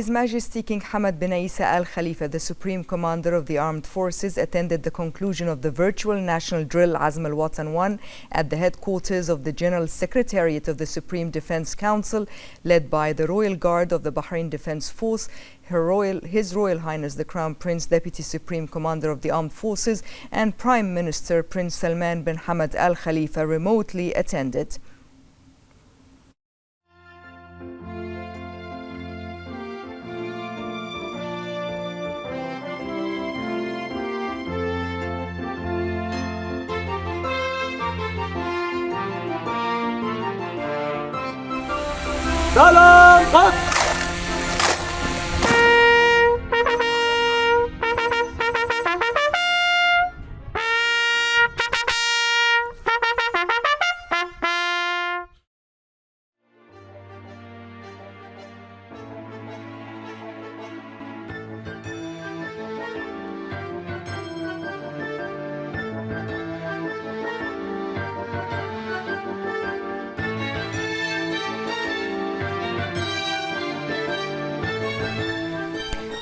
His Majesty King Hamad bin Isa Al Khalifa, the Supreme Commander of the Armed Forces, attended the conclusion of the virtual national drill Azm al-Watan 1 at the headquarters of the General Secretariat of the Supreme Defense Council, led by the Royal Guard of the Bahrain Defense Force. His Royal Highness the Crown Prince, Deputy Supreme Commander of the Armed Forces, and Prime Minister Prince Salman bin Hamad Al Khalifa remotely attended. سلام قط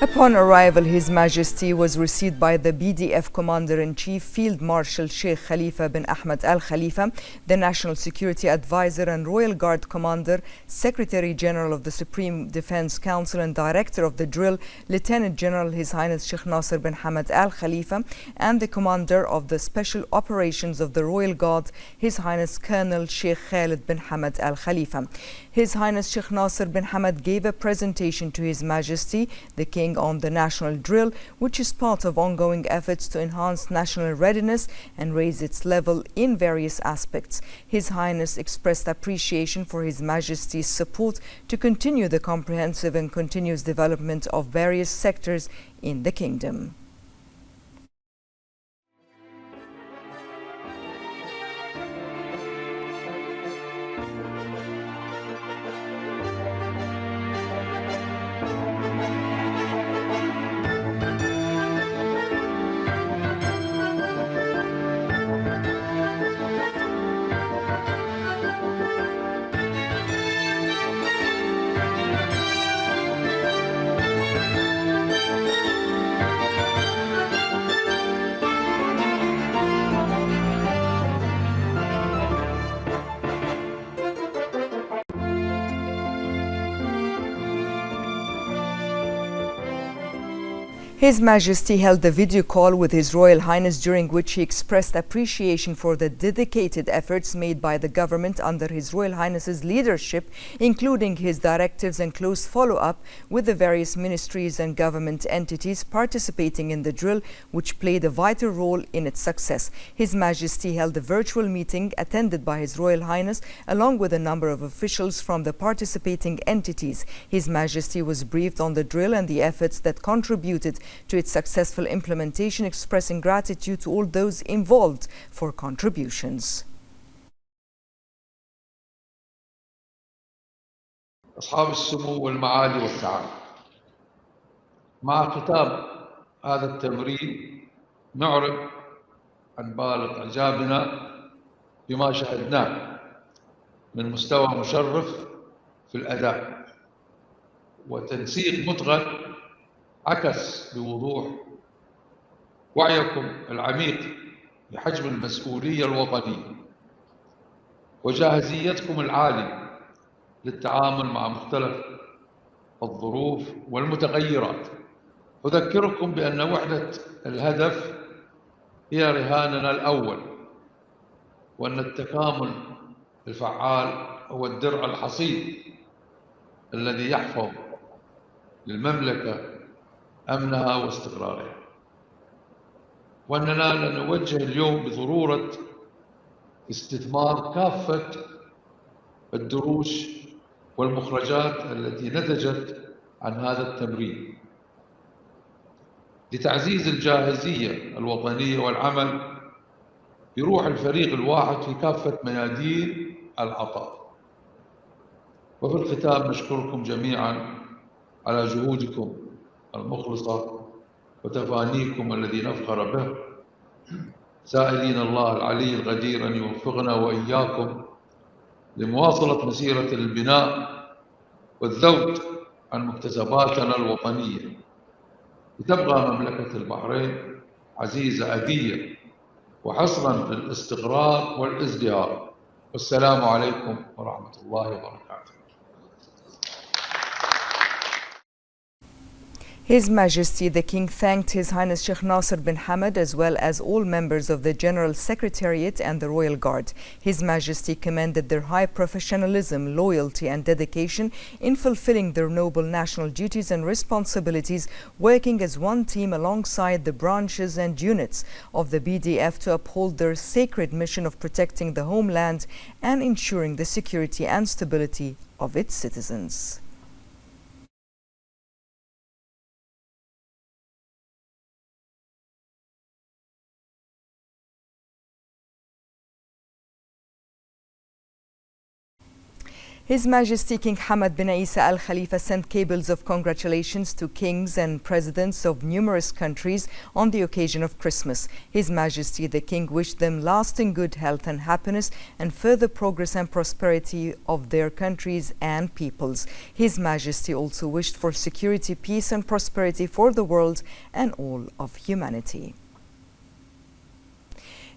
Upon arrival, His Majesty was received by the BDF Commander-in-Chief, Field Marshal Sheikh Khalifa bin Ahmed Al Khalifa, the National Security Advisor and Royal Guard Commander, Secretary General of the Supreme Defense Council and Director of the Drill, Lieutenant General His Highness Sheikh Nasser bin Hamad Al Khalifa, and the Commander of the Special Operations of the Royal Guard, His Highness Colonel Sheikh Khalid bin Hamad Al Khalifa. His Highness Sheikh Nasser bin Hamad gave a presentation to His Majesty, the King, on the national drill, which is part of ongoing efforts to enhance national readiness and raise its level in various aspects. His Highness expressed appreciation for His Majesty's support to continue the comprehensive and continuous development of various sectors in the Kingdom. His Majesty held a video call with His Royal Highness, during which he expressed appreciation for the dedicated efforts made by the government under His Royal Highness's leadership, including his directives and close follow-up with the various ministries and government entities participating in the drill, which played a vital role in its success. His Majesty held a virtual meeting attended by His Royal Highness along with a number of officials from the participating entities. His Majesty was briefed on the drill and the efforts that contributed to its successful implementation, expressing gratitude to all those involved for contributions. أصحاب السمو والمعالي والسعادة، مع ختام هذا التمرين نعرب عن بالغ إعجابنا بما شاهدناه من مستوى مشرف في الأداء وتنسيق متقن عكس بوضوح وعيكم العميق بحجم المسؤولية الوطنية وجاهزيتكم العالية للتعامل مع مختلف الظروف والمتغيرات. أذكركم بأن وحدة الهدف هي رهاننا الأول، وأن التكامل الفعال هو الدرع الحصين الذي يحفظ للمملكة أمنها واستقرارها، وأننا نوجه اليوم بضرورة استثمار كافة الدروس والمخرجات التي نتجت عن هذا التمرين لتعزيز الجاهزية الوطنية والعمل بروح الفريق الواحد في كافة ميادين العطاء. وفي الختام نشكركم جميعا على جهودكم المخلصة وتفانيكم الذي نفخر به، سائلين الله العلي القدير أن يوفقنا وإياكم لمواصلة مسيرة البناء والذود عن مكتسباتنا الوطنية لتبقى مملكة البحرين عزيزة أبية وحصنا للاستقرار والازدهار. والسلام عليكم ورحمة الله وبركاته. His Majesty the King thanked His Highness Sheikh Nasser bin Hamad as well as all members of the General Secretariat and the Royal Guard. His Majesty commended their high professionalism, loyalty and dedication in fulfilling their noble national duties and responsibilities, working as one team alongside the branches and units of the BDF to uphold their sacred mission of protecting the homeland and ensuring the security and stability of its citizens. His Majesty King Hamad bin Isa Al Khalifa sent cables of congratulations to kings and presidents of numerous countries on the occasion of Christmas. His Majesty the King wished them lasting good health and happiness and further progress and prosperity of their countries and peoples. His Majesty also wished for security, peace and prosperity for the world and all of humanity.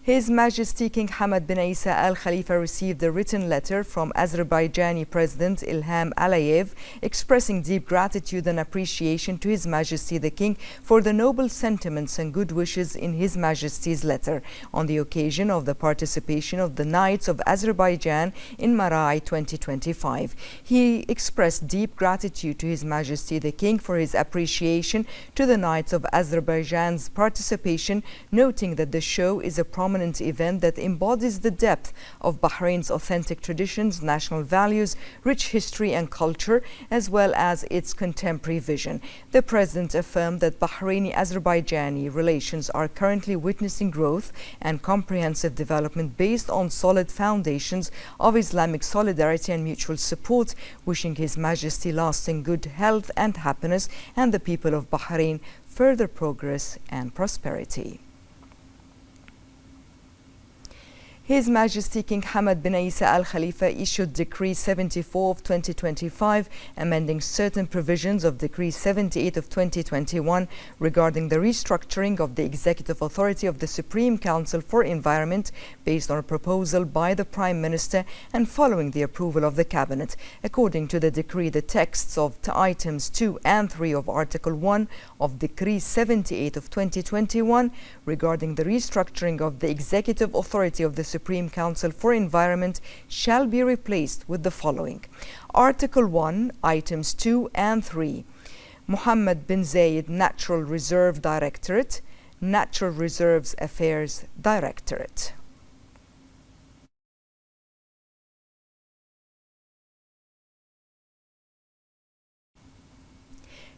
His Majesty King Hamad bin Isa Al Khalifa received a written letter from Azerbaijani President Ilham Aliyev expressing deep gratitude and appreciation to His Majesty the King for the noble sentiments and good wishes in His Majesty's letter on the occasion of the participation of the Knights of Azerbaijan in Marai 2025. He expressed deep gratitude to His Majesty the King for his appreciation to the Knights of Azerbaijan's participation, noting that the show is a prominent event that embodies the depth of Bahrain's authentic traditions, national values, rich history and culture, as well as its contemporary vision. The President affirmed that Bahraini-Azerbaijani relations are currently witnessing growth and comprehensive development based on solid foundations of Islamic solidarity and mutual support, wishing His Majesty lasting good health and happiness and the people of Bahrain further progress and prosperity. His Majesty King Hamad bin Isa Al Khalifa issued Decree 74 of 2025, amending certain provisions of Decree 78 of 2021 regarding the restructuring of the executive authority of the Supreme Council for Environment based on a proposal by the Prime Minister and following the approval of the Cabinet. According to the decree, the texts of items 2 and 3 of Article 1 of Decree 78 of 2021 regarding the restructuring of the executive authority of the Supreme Council for Environment shall be replaced with the following. Article 1, items 2 and 3. Mohammed bin Zayed Natural Reserve Directorate, Natural Reserves Affairs Directorate.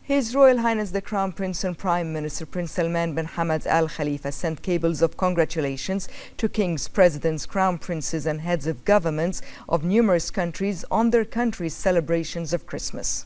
His Royal Highness the Crown Prince and Prime Minister Prince Salman bin Hamad Al Khalifa sent cables of congratulations to kings, presidents, crown princes and heads of governments of numerous countries on their country's celebrations of Christmas.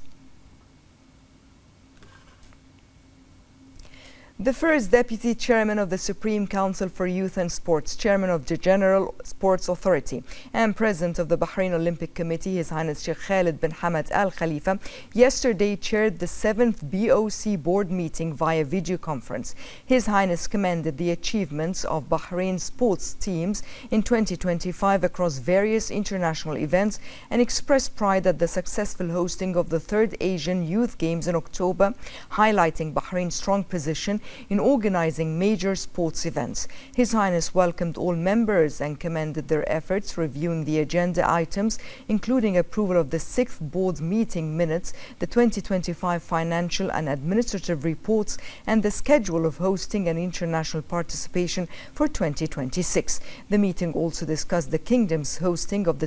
The first Deputy Chairman of the Supreme Council for Youth and Sports, Chairman of the General Sports Authority and President of the Bahrain Olympic Committee, His Highness Sheikh Khalid bin Hamad Al Khalifa, yesterday chaired the 7th BOC board meeting via video conference. His Highness commended the achievements of Bahrain sports teams in 2025 across various international events and expressed pride at the successful hosting of the 3rd Asian Youth Games in October, highlighting Bahrain's strong position in organizing major sports events. His Highness welcomed all members and commended their efforts, reviewing the agenda items, including approval of the 6th board meeting minutes, the 2025 financial and administrative reports, and the schedule of hosting and international participation for 2026. The meeting also discussed the Kingdom's hosting of the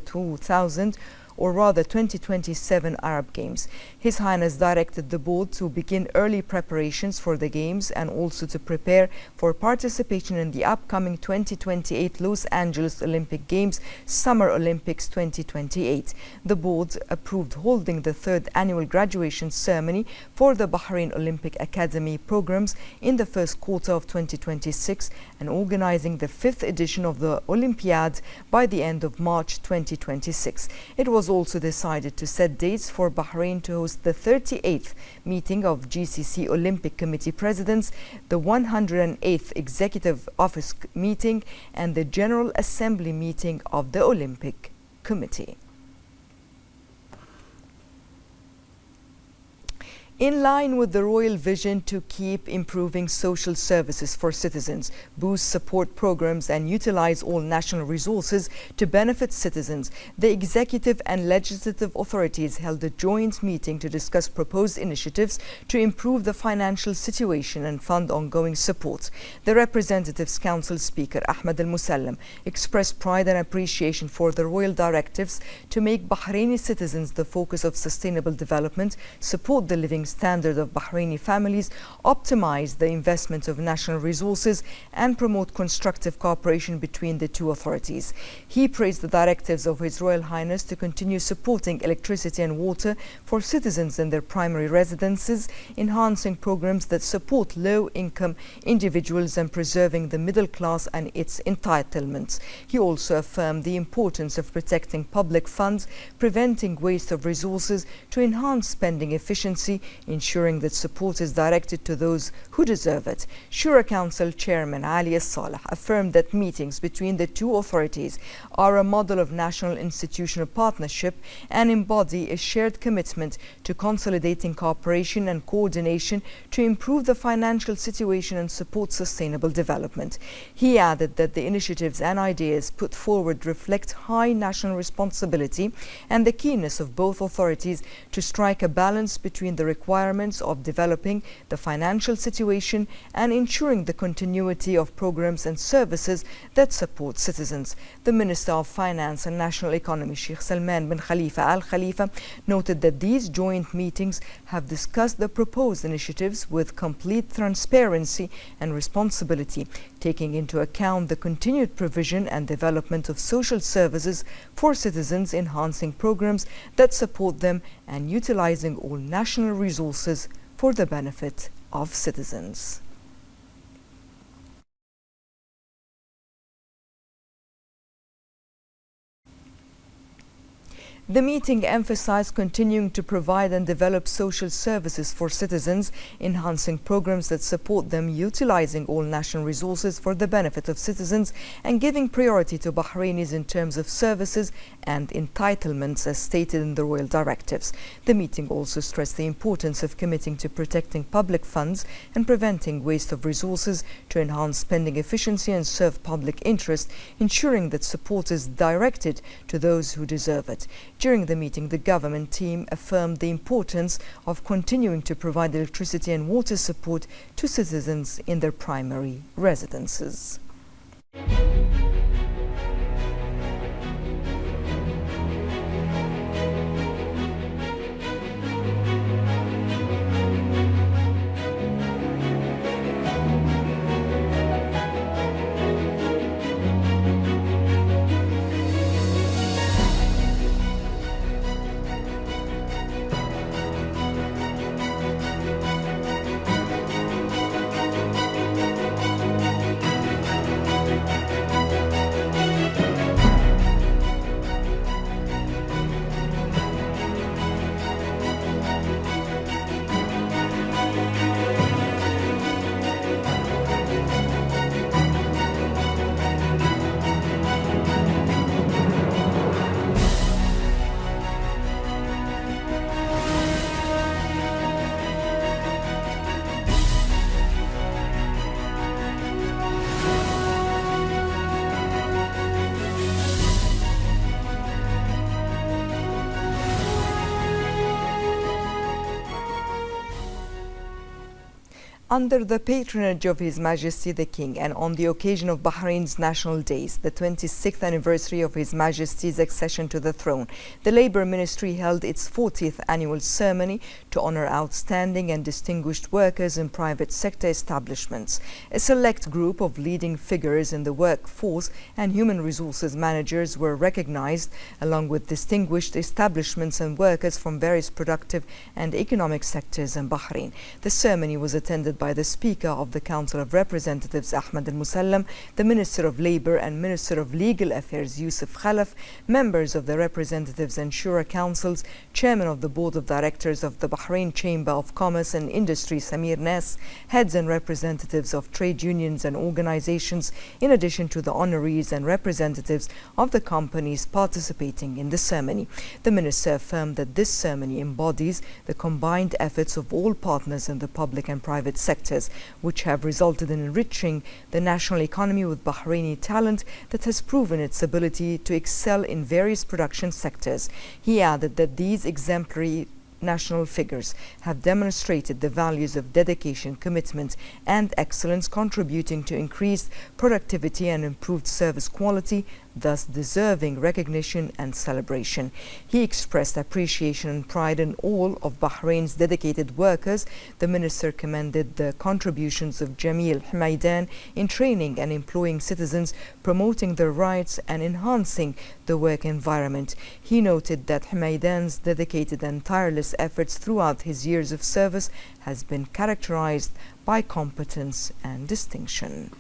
2027 Arab Games. His Highness directed the board to begin early preparations for the Games and also to prepare for participation in the upcoming 2028 Los Angeles Olympic Games Summer Olympics 2028. The board approved holding the 3rd annual graduation ceremony for the Bahrain Olympic Academy programs in the first quarter of 2026 and organizing the 5th edition of the Olympiad by the end of March 2026. It was also decided to set dates for Bahrain to host the 38th meeting of GCC Olympic Committee Presidents, the 108th Executive Office meeting, and the General Assembly meeting of the Olympic Committee. In line with the royal vision to keep improving social services for citizens, boost support programs and utilize all national resources to benefit citizens, the executive and legislative authorities held a joint meeting to discuss proposed initiatives to improve the financial situation and fund ongoing support. The Representatives Council Speaker Ahmed Al-Musallam expressed pride and appreciation for the royal directives to make Bahraini citizens the focus of sustainable development, support the living standard of Bahraini families, optimize the investment of national resources, and promote constructive cooperation between the two authorities. He praised the directives of His Royal Highness to continue supporting electricity and water for citizens in their primary residences, enhancing programs that support low-income individuals and preserving the middle class and its entitlements. He also affirmed the importance of protecting public funds, preventing waste of resources to enhance spending efficiency, ensuring that support is directed to those who deserve it. Shura Council Chairman Ali Saleh affirmed that meetings between the two authorities are a model of national institutional partnership and embody a shared commitment to consolidating cooperation and coordination to improve the financial situation and support sustainable development. He added that the initiatives and ideas put forward reflect high national responsibility and the keenness of both authorities to strike a balance between the requirements of developing the financial situation and ensuring the continuity of programs and services that support citizens. The Minister of Finance and National Economy, Sheikh Salman bin Khalifa Al Khalifa, noted that these joint meetings have discussed the proposed initiatives with complete transparency and responsibility, taking into account the continued provision and development of social services for citizens, enhancing programs that support them, and utilizing all national resources for the benefit of citizens. The meeting emphasized continuing to provide and develop social services for citizens, enhancing programs that support them, utilizing all national resources for the benefit of citizens, and giving priority to Bahrainis in terms of services and entitlements as stated in the royal directives. The meeting also stressed the importance of committing to protecting public funds and preventing waste of resources to enhance spending efficiency and serve public interest, ensuring that support is directed to those who deserve it. During the meeting, the government team affirmed the importance of continuing to provide electricity and water support to citizens in their primary residences. Under the patronage of His Majesty the King and on the occasion of Bahrain's national days, the 26th anniversary of His Majesty's accession to the throne, the Labour Ministry held its 40th annual ceremony to honour outstanding and distinguished workers in private sector establishments. A select group of leading figures in the workforce and human resources managers were recognised, along with distinguished establishments and workers from various productive and economic sectors in Bahrain. The ceremony was attended by the Speaker of the Council of Representatives Ahmed Al-Musallam, the Minister of Labour and Minister of Legal Affairs Yusuf Khalaf, members of the Representatives and Shura Councils, Chairman of the Board of Directors of the Bahrain Chamber of Commerce and Industry Samir Nas, heads and representatives of trade unions and organizations, in addition to the honorees and representatives of the companies participating in the ceremony. The Minister affirmed that this ceremony embodies the combined efforts of all partners in the public and private sectors, which have resulted in enriching the national economy with Bahraini talent that has proven its ability to excel in various production sectors. He added that these exemplary national figures have demonstrated the values of dedication, commitment and excellence, contributing to increased productivity and improved service quality, thus deserving recognition and celebration. He expressed appreciation and pride in all of Bahrain's dedicated workers. The minister commended the contributions of Jamil Hmaidan in training and employing citizens, promoting their rights and enhancing the work environment. He noted that Hmaidan's dedicated and tireless efforts throughout his years of service has been characterized by competence and distinction.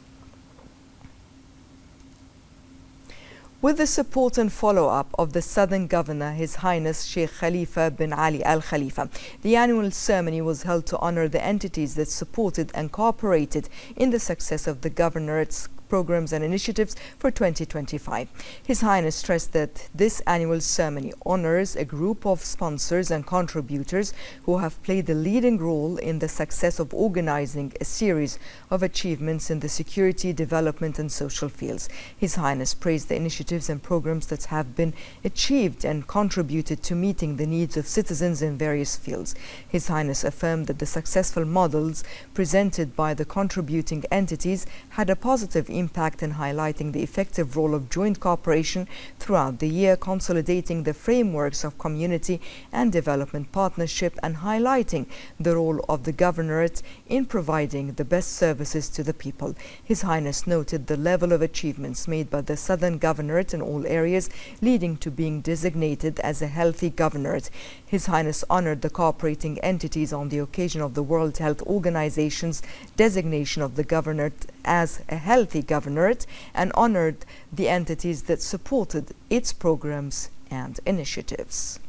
With the support and follow-up of the Southern Governor, His Highness Sheikh Khalifa bin Ali Al Khalifa, the annual ceremony was held to honor the entities that supported and cooperated in the success of the Governorate's programs and initiatives for 2025. His Highness stressed that this annual ceremony honors a group of sponsors and contributors who have played a leading role in the success of organizing a series of achievements in the security, development and social fields. His Highness praised the initiatives and programs that have been achieved and contributed to meeting the needs of citizens in various fields. His Highness affirmed that the successful models presented by the contributing entities had a positive impact in highlighting the effective role of joint cooperation throughout the year, consolidating the frameworks of community and development partnership, and highlighting the role of the Governorate in providing the best services to the people. His Highness noted the level of achievements made by the Southern Governorate in all areas, leading to being designated as a healthy Governorate. His Highness honored the cooperating entities on the occasion of the World Health Organization's designation of the Governorate as a healthy Governorate, and honored the entities that supported its programs and initiatives.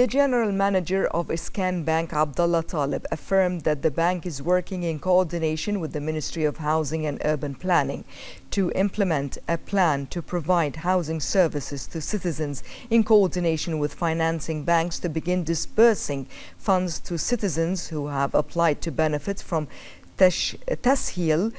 The General Manager of Iskan Bank, Abdullah Talib, affirmed that the bank is working in coordination with the Ministry of Housing and Urban Planning to implement a plan to provide housing services to citizens in coordination with financing banks to begin disbursing funds to citizens who have applied to benefit from Tasheel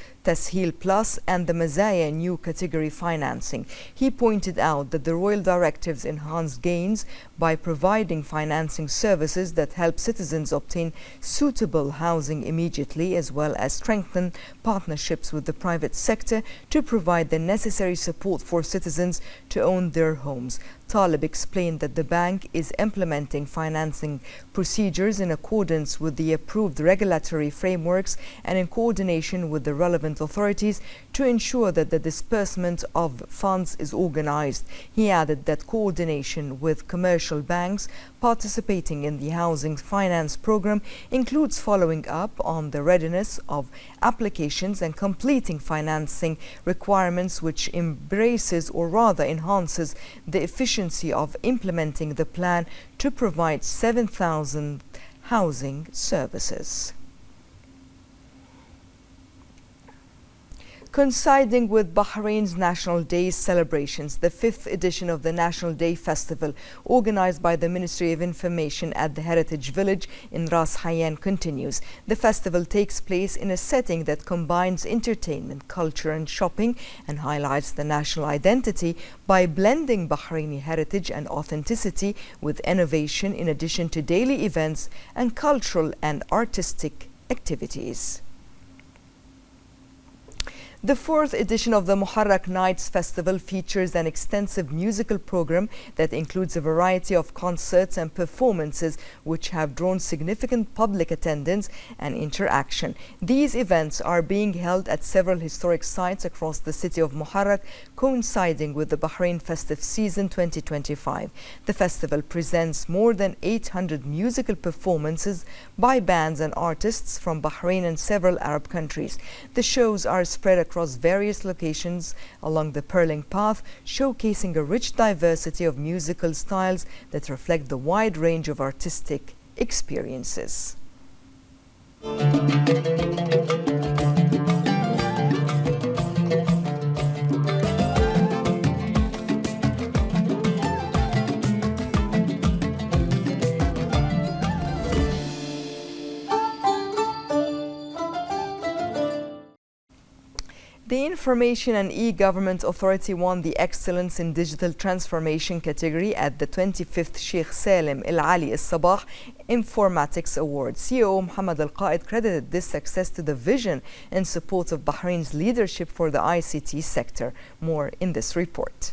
Plus and the Mazaya new category financing. He pointed out that the royal directives enhance gains by providing financing services that help citizens obtain suitable housing immediately, as well as strengthen partnerships with the private sector to provide the necessary support for citizens to own their homes. Talib explained that the bank is implementing financing procedures in accordance with the approved regulatory frameworks and in coordination with the relevant authorities to ensure that the disbursement of funds is organized. He added that coordination with commercial banks participating in the housing finance program includes following up on the readiness of applications and completing financing requirements, which embraces or rather enhances the efficiency of implementing the plan to provide 7,000 housing services. Coinciding with Bahrain's National Day celebrations, the 5th edition of the National Day Festival, organized by the Ministry of Information at the Heritage Village in Ras Hayyan, continues. The festival takes place in a setting that combines entertainment, culture and shopping, and highlights the national identity by blending Bahraini heritage and authenticity with innovation, in addition to daily events and cultural and artistic activities. The fourth edition of the Muharrak Nights Festival features an extensive musical program that includes a variety of concerts and performances which have drawn significant public attendance and interaction. These events are being held at several historic sites across the city of Muharrak, coinciding with the Bahrain festive season 2025. The festival presents more than 800 musical performances by bands and artists from Bahrain and several Arab countries. The shows are spread across various locations along the Purling Path, showcasing a rich diversity of musical styles that reflect the wide range of artistic experiences. The Information and E-Government Authority won the Excellence in Digital Transformation category at the 25th Sheikh Salim Al Ali Al Sabah Informatics Award. CEO Mohammed Al Qaid credited this success to the vision and support of Bahrain's leadership for the ICT sector. More in this report.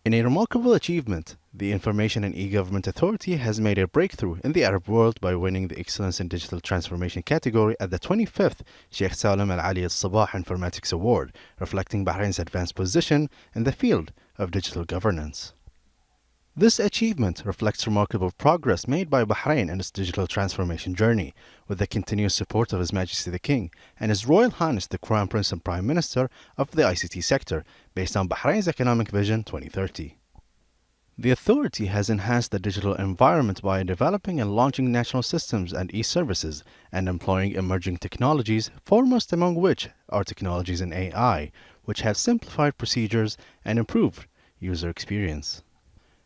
In a remarkable achievement, the Information and E-Government Authority has made a breakthrough in the Arab world by winning the Excellence in Digital Transformation category at the 25th Sheikh Salim Al Ali Al Sabah Informatics Award, reflecting Bahrain's advanced position in the field of digital governance. This achievement reflects remarkable progress made by Bahrain in its digital transformation journey, with the continuous support of His Majesty the King and His Royal Highness the Crown Prince and Prime Minister of the ICT sector, based on Bahrain's Economic Vision 2030. The authority has enhanced the digital environment by developing and launching national systems and e-services and employing emerging technologies, foremost among which are technologies in AI, which have simplified procedures and improved user experience.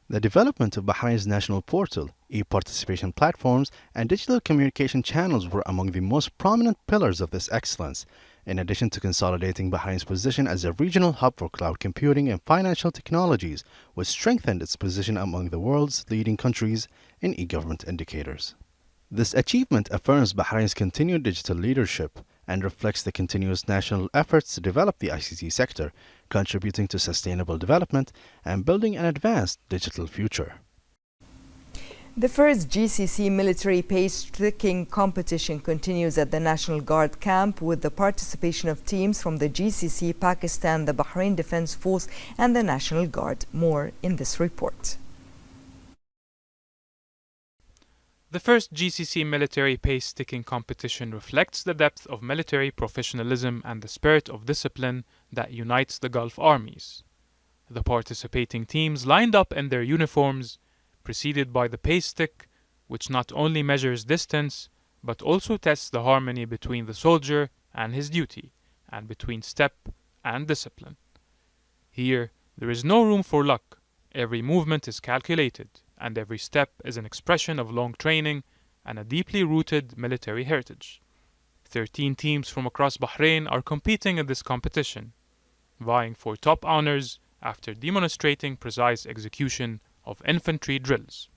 The development of Bahrain's national portal, e-participation platforms, and digital communication channels were among the most prominent pillars of this excellence, in addition to consolidating Bahrain's position as a regional hub for cloud computing and financial technologies, which strengthened its position among the world's leading countries in e-government indicators. This achievement affirms Bahrain's continued digital leadership and reflects the continuous national efforts to develop the ICT sector, contributing to sustainable development and building an advanced digital future. The first GCC military pace-tricking competition continues at the National Guard camp with the participation of teams from the GCC, Pakistan, the Bahrain Defense Force and the National Guard. More in this report. The first GCC military pace-sticking competition reflects the depth of military professionalism and the spirit of discipline that unites the Gulf armies. The participating teams lined up in their uniforms, preceded by the pace stick, which not only measures distance, but also tests the harmony between the soldier and his duty, and between step and discipline. Here, there is no room for luck. Every movement is calculated, and every step is an expression of long training and a deeply rooted military heritage. 13 teams from across Bahrain are competing in this competition, vying for top honors after demonstrating precise execution of infantry drills.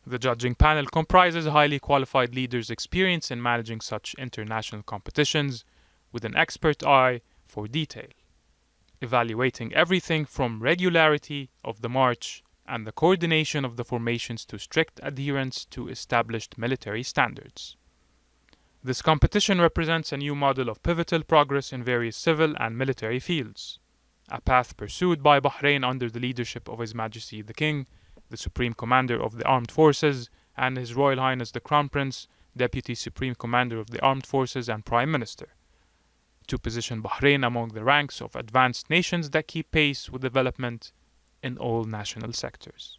The judging panel comprises highly qualified leaders experienced in managing such international competitions with an expert eye for detail, evaluating everything from regularity of the march and the coordination of the formations to strict adherence to established military standards. This competition represents a new model of pivotal progress in various civil and military fields, a path pursued by Bahrain under the leadership of His Majesty the King, the Supreme Commander of the Armed Forces, and His Royal Highness the Crown Prince, Deputy Supreme Commander of the Armed Forces and Prime Minister, to position Bahrain among the ranks of advanced nations that keep pace with development in all national sectors.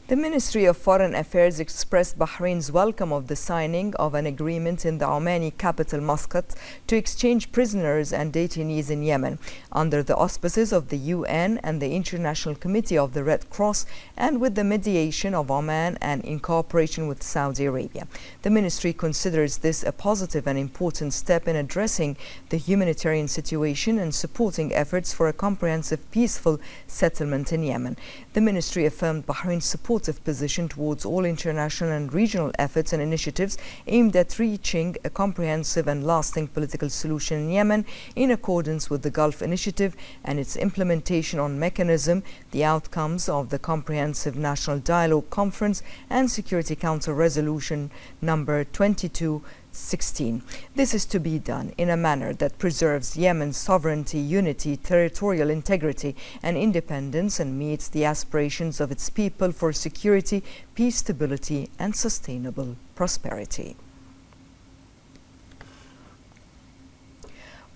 The Ministry of Foreign Affairs expressed Bahrain's welcome of the signing of an agreement in the Omani capital Muscat to exchange prisoners and detainees in Yemen under the auspices of the UN and the International Committee of the Red Cross and with the mediation of Oman and in cooperation with Saudi Arabia. The ministry considers this a positive and important step in addressing the humanitarian situation and supporting efforts for a comprehensive peaceful settlement in Yemen. The ministry affirmed Bahrain's support supportive position towards all international and regional efforts and initiatives aimed at reaching a comprehensive and lasting political solution in Yemen in accordance with the Gulf Initiative and its implementation on mechanism, the outcomes of the Comprehensive National Dialogue Conference and Security Council Resolution number 2216. This is to be done in a manner that preserves Yemen's sovereignty, unity, territorial integrity and independence and meets the aspirations of its people for security, peace, stability and sustainable prosperity.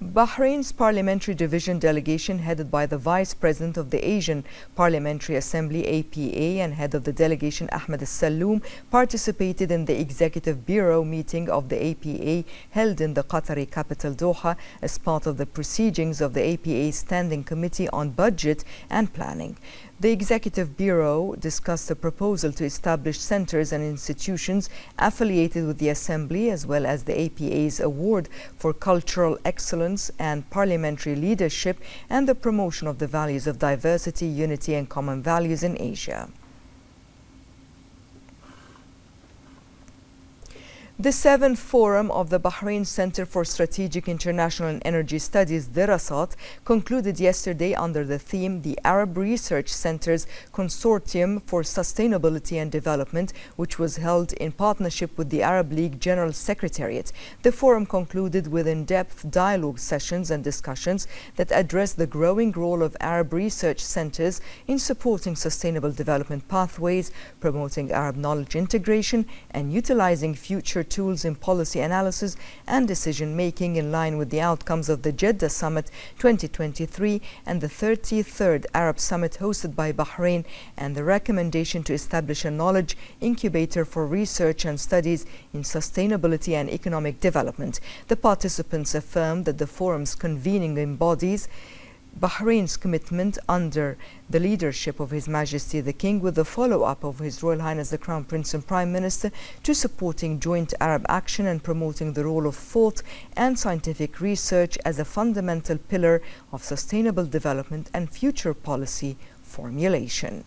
Bahrain's Parliamentary Division delegation, headed by the Vice President of the Asian Parliamentary Assembly (APA) and head of the delegation Ahmed Al-Salloum, participated in the Executive Bureau meeting of the APA held in the Qatari capital Doha as part of the proceedings of the APA Standing Committee on Budget and Planning. The Executive Bureau discussed a proposal to establish centers and institutions affiliated with the Assembly, as well as the APA's award for cultural excellence and parliamentary leadership and the promotion of the values of diversity, unity and common values in Asia. The 7th Forum of the Bahrain Center for Strategic International and Energy Studies, Derasat, concluded yesterday under the theme The Arab Research Centers Consortium for Sustainability and Development, which was held in partnership with the Arab League General Secretariat. The forum concluded with in-depth dialogue sessions and discussions that addressed the growing role of Arab research centers in supporting sustainable development pathways, promoting Arab knowledge integration, and utilizing future tools in policy analysis and decision-making in line with the outcomes of the Jeddah Summit 2023 and the 33rd Arab Summit hosted by Bahrain, and the recommendation to establish a knowledge incubator for research and studies in sustainability and economic development. The participants affirmed that the forum's convening embodies Bahrain's commitment under the leadership of His Majesty the King, with the follow-up of His Royal Highness the Crown Prince and Prime Minister, to supporting joint Arab action and promoting the role of thought and scientific research as a fundamental pillar of sustainable development and future policy formulation.